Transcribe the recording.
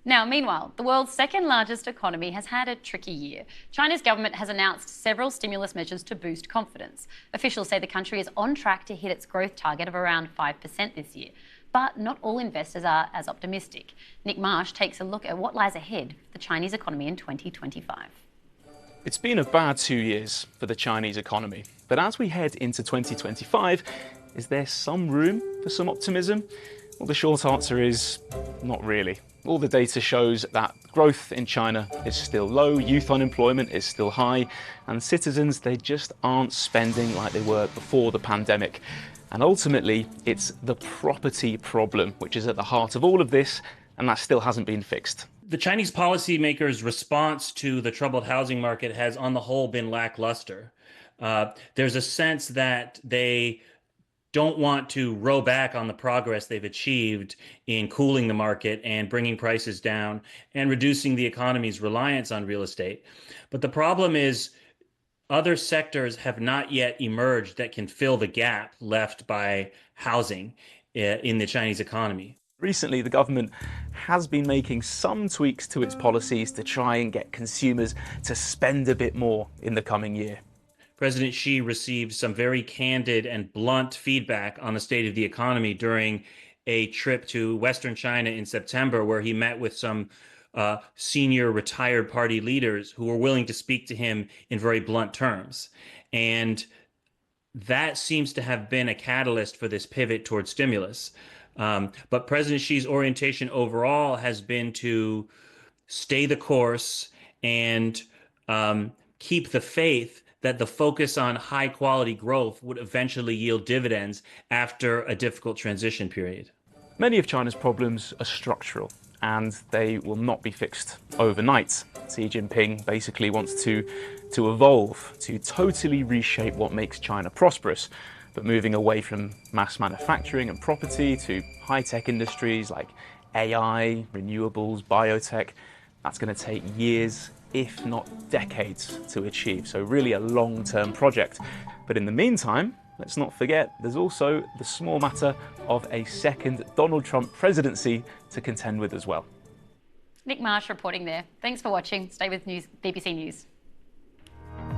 Now, meanwhile, the world's second largest economy has had a tricky year. China's government has announced several stimulus measures to boost confidence. Officials say the country is on track to hit its growth target of around 5% this year. But not all investors are as optimistic. Nick Marsh takes a look at what lies ahead for the Chinese economy in 2025. It's been a bad 2 years for the Chinese economy. But as we head into 2025, is there some room for some optimism? Well, the short answer is not really. All the data shows that growth in China is still low, youth unemployment is still high, and citizens, they just aren't spending like they were before the pandemic. And ultimately, it's the property problem which is at the heart of all of this, and that still hasn't been fixed. The Chinese policymakers' response to the troubled housing market has, on the whole, been lackluster. There's a sense that they don't want to row back on the progress they've achieved in cooling the market and bringing prices down and reducing the economy's reliance on real estate. But the problem is other sectors have not yet emerged that can fill the gap left by housing in the Chinese economy. Recently, the government has been making some tweaks to its policies to try and get consumers to spend a bit more in the coming year. President Xi received some very candid and blunt feedback on the state of the economy during a trip to Western China in September, where he met with some senior retired party leaders who were willing to speak to him in very blunt terms. And that seems to have been a catalyst for this pivot towards stimulus. But President Xi's orientation overall has been to stay the course and keep the faith that the focus on high quality growth would eventually yield dividends after a difficult transition period. Many of China's problems are structural, and they will not be fixed overnight. Xi Jinping basically wants to evolve, to totally reshape what makes China prosperous, but moving away from mass manufacturing and property to high-tech industries like AI, renewables, biotech. That's going to take years, if not decades, to achieve. So really a long-term project. But in the meantime, let's not forget, there's also the small matter of a second Donald Trump presidency to contend with as well. Nick Marsh reporting there. Thanks for watching. Stay with BBC News.